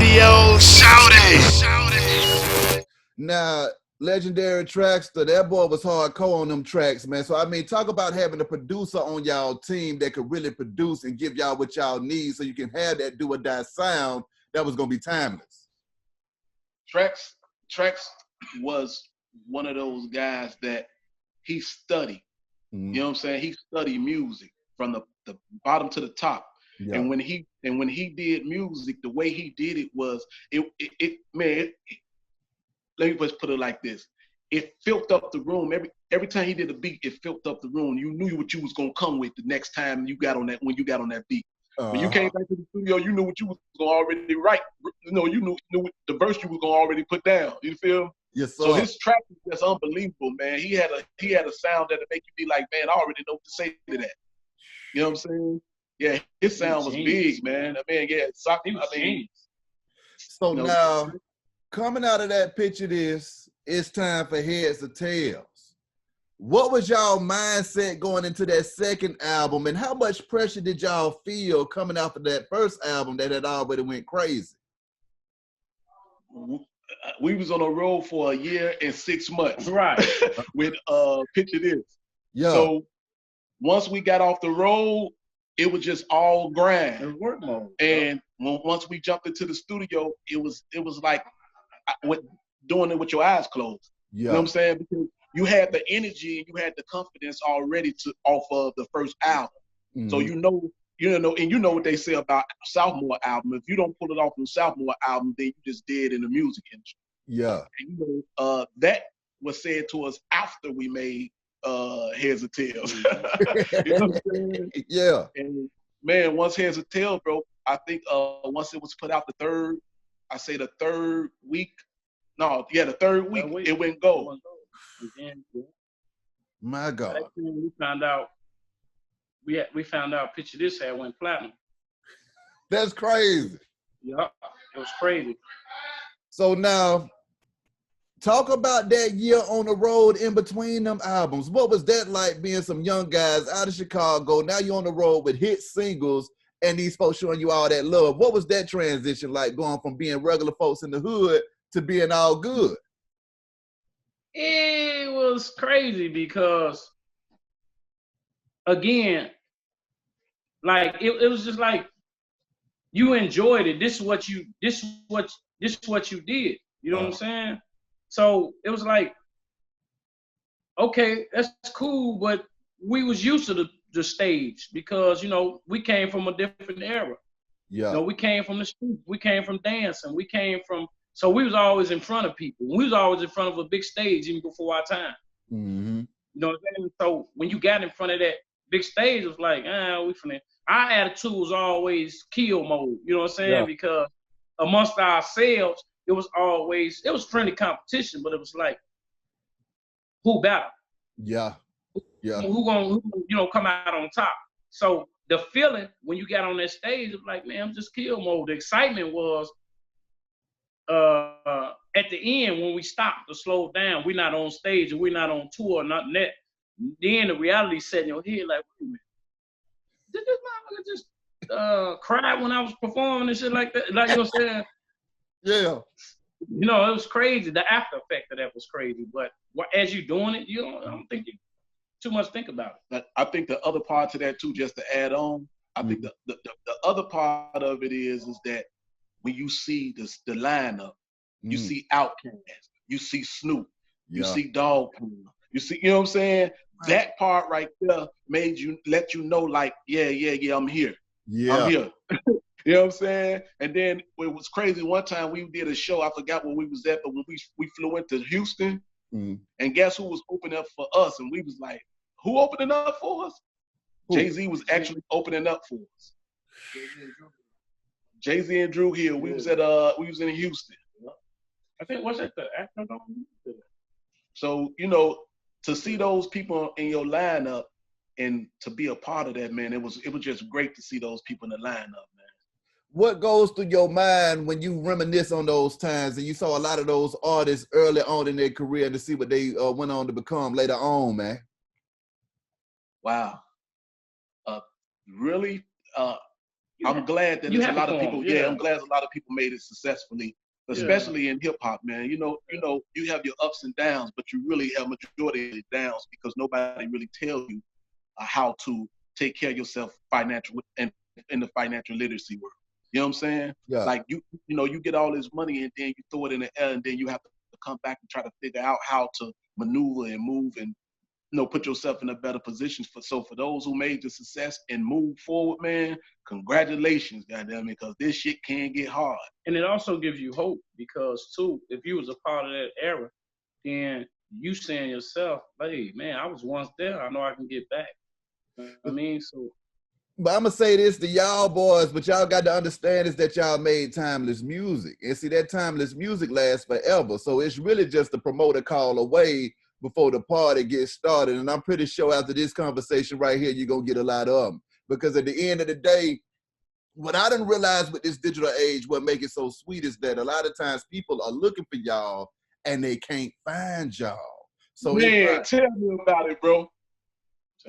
radio. Shout it. Now, Legendary Traxter, that boy was hardcore on them tracks, man. So, I mean, talk about having a producer on y'all team that could really produce and give y'all what y'all need so you can have that do or die sound that was going to be timeless. Trax was one of those guys that he studied. You know what I'm saying? He studied music from the bottom to the top. Yeah. And when he did music, the way he did it was let me just put it like this. It filled up the room. Every time he did a beat, it filled up the room. You knew what you was gonna come with the next time you got on that beat. When you came back to the studio, you knew what you was gonna already write. You knew the verse you was gonna already put down. You feel? Yes, sir. So his track is just unbelievable, man. He had a sound that'll make you be like, man, I already know what to say to that. You know what I'm saying? Yeah, his sound was big, man. So now, coming out of that picture, it's time for Heads or Tails. What was y'all mindset going into that second album, and how much pressure did y'all feel coming out of that first album that had already went crazy? We was on a road for a year and 6 months, right? With Picture This. Yeah. So once we got off the road, it was just all grind. It was work mode. And once we jumped into the studio, it was like doing it with your eyes closed. Yeah. You know what I'm saying? Because you had the energy and you had the confidence already off of the first album. Mm-hmm. So you know, and you know what they say about sophomore album. If you don't pull it off from sophomore album, then you just dead in the music industry. Yeah. And that was said to us after we made Heads or Tails. You know what I'm saying? Yeah. And man, once Heads or Tails, bro, I think once it was put out the third week, it went gold. My God. We found out Picture This had went platinum. That's crazy. Yeah, it was crazy. So now, talk about that year on the road in between them albums. What was that like being some young guys out of Chicago? Now you're on the road with hit singles and these folks showing you all that love. What was that transition like going from being regular folks in the hood to being all good? It was crazy because, again, like it was just like you enjoyed it. This is what you did. You know what I'm saying? So it was like, okay, that's cool, but we was used to the stage because, we came from a different era. Yeah. We came from the street. We came from dancing. So we was always in front of people. We was always in front of a big stage even before our time. Mm-hmm. You know what I'm saying? So when you got in front of that big stage, it was like, we finna. Our attitude was always kill mode. You know what I'm saying? Yeah. Because amongst ourselves, it was friendly competition, but it was like, who better? Yeah. Yeah. Who gonna come out on top? So the feeling when you got on that stage, it was like, man, I'm just kill mode. The excitement was at the end when we stopped to slow down. We're not on stage and we're not on tour, nothing that. Then the reality set in your head, like, wait a minute, did this motherfucker just cry when I was performing and shit like that? Like, you know what I'm saying? Yeah. It was crazy. The after effect of that was crazy. But as you doing it, I don't think you too much think about it. I think the other part to that too, just to add on, I think the other part of it is that when you see the lineup, you see Outkast, you see Snoop, you see Dog Pound, you see, you know what I'm saying? Right. That part right there let you know, like, yeah, I'm here. Yeah. I'm here. You know what I'm saying? And then it was crazy. One time we did a show, I forgot where we was at, but when we flew into Houston, and guess who was opening up for us? And we was like, who opening up for us? Jay-Z was actually opening up for us. Jay-Z and Drew Hill. We was in Houston. I think what's at the Actor Dome? So, to see those people in your lineup and to be a part of that, man, it was just great to see those people in the lineup, man. What goes through your mind when you reminisce on those times and you saw a lot of those artists early on in their career to see what they went on to become later on, man? Wow. Really, I'm glad that you there's a lot of happy for people. 'em, Yeah, yeah. I'm glad a lot of people made it successfully, especially in hip hop, man. You know, you have your ups and downs, but you really have majority of the downs because nobody really tells you how to take care of yourself financial and in the financial literacy world. You know what I'm saying? Yeah. Like you know, you get all this money and then you throw it in the air, and then you have to come back and try to figure out how to maneuver and move and put yourself in a better position. For those who made the success and move forward, man, congratulations, goddamn it, because this shit can get hard. And it also gives you hope because too, if you was a part of that era, then you saying yourself, hey man, I was once there. I know I can get back. I mean, so. But I'm gonna say this to y'all boys, but y'all got to understand is that y'all made timeless music. And see, that timeless music lasts forever. So it's really just a promoter call away before the party gets started. And I'm pretty sure after this conversation right here, you're gonna get a lot of them. Because at the end of the day, what I didn't realize with this digital age, what make it so sweet is that a lot of times people are looking for y'all and they can't find y'all. So man, tell me about it, bro.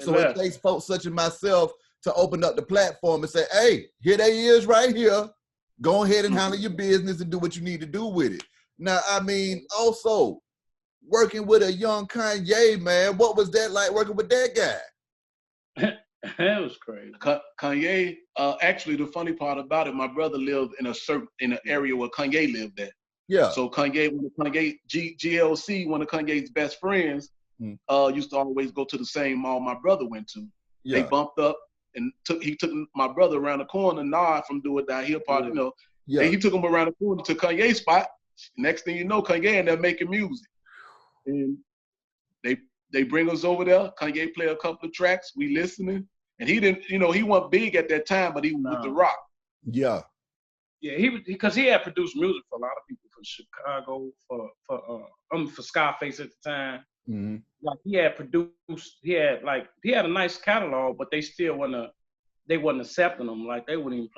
So it takes folks such as myself to open up the platform and say, hey, here they is right here. Go ahead and handle your business and do what you need to do with it. Now, I mean, also, working with a young Kanye, man, what was that like working with that guy? That was crazy. Kanye, actually, the funny part about it, my brother lived in an area where Kanye lived at. Yeah. So GLC, one of Kanye's best friends, used to always go to the same mall my brother went to. Yeah. They bumped up and he took my brother around the corner, Nod from Do It Die Hip Hop, you know. Yeah. And he took him around the corner to Kanye's spot. Next thing you know, Kanye and they're making music. And they bring us over there. Kanye play a couple of tracks. We listening. And he didn't, he wasn't big at that time, but he was with The Rock. Yeah. Yeah, because he had produced music for a lot of people from Chicago, for Scarface at the time. Mm-hmm. Like he had produced, he had a nice catalog, but they still wasn't accepting them. Like they wouldn't even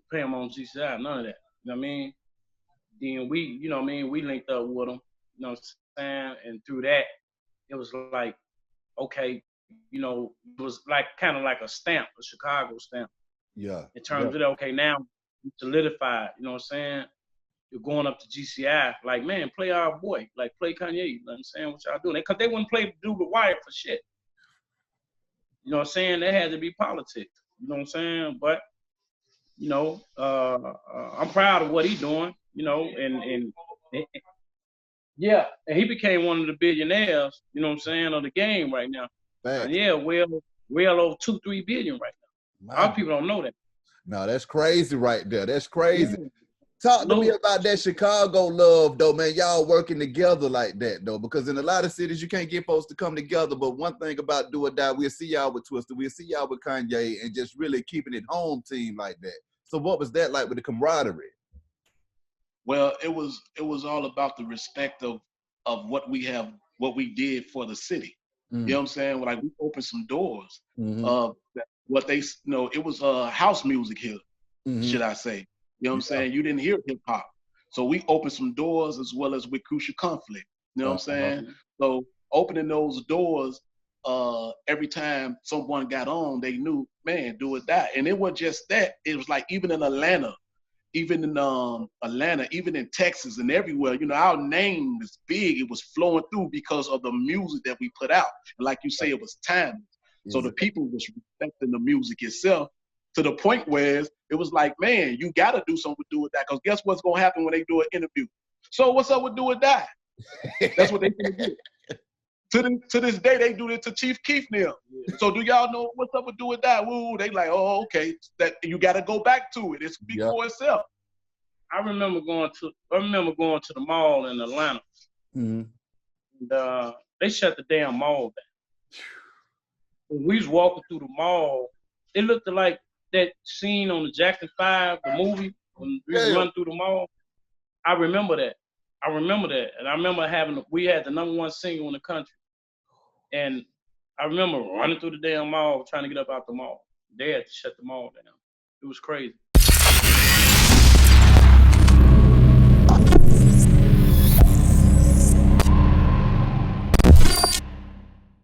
play him on GCI, none of that. You know what I mean? Then we linked up with him, you know what I'm saying? And through that, it was like, okay, it was like kind of like a stamp, a Chicago stamp. Yeah. In terms of that, okay, now you solidified, you know what I'm saying? You're going up to GCI, like, man, play our boy, like play Kanye, you know what I'm saying? What y'all doing? Because they wouldn't play Do The Wire for shit. You know what I'm saying? There had to be politics, you know what I'm saying? But, I'm proud of what he's doing, and yeah, and he became one of the billionaires, you know what I'm saying, of the game right now. And yeah, well over 2-3 billion right now. A lot of people don't know that. No, that's crazy right there. That's crazy. Yeah. Talk to me about that Chicago love, though, man. Y'all working together like that, though, because in a lot of cities, you can't get folks to come together. But one thing about Do or Die, we'll see y'all with Twister. We'll see y'all with Kanye and just really keeping it home team like that. So what was that like with the camaraderie? Well, it was all about the respect of what we did for the city. You know what I'm saying? Like we opened some doors. What they it was house music here, should I say. You know what I'm saying? You didn't hear hip hop. So we opened some doors as well as with Crucial Conflict. You know what I'm saying? So opening those doors, every time someone got on, they knew, man, Do or Die. And it wasn't just that. It was like even in Atlanta, even in Texas and everywhere, our name was big. It was flowing through because of the music that we put out. And like you say, it was timeless. So the people was respecting the music itself to the point where it was like, man, you got to do something with Do or Die. Because guess what's going to happen when they do an interview? So what's up with Do or Die? That's what they can do. To this day, they do it to Chief Keef now. So do y'all know what's up with Do or Die? Woo, they like, oh, okay, that you got to go back to it. It speaks for itself. I remember going to the mall in Atlanta. And they shut the damn mall down. When we was walking through the mall, it looked like that scene on the Jackson 5, the movie, when we run through the mall. I remember that. And I remember we had the #1 single in the country. And I remember running through the damn mall, trying to get up out the mall. They had to shut the mall down. It was crazy.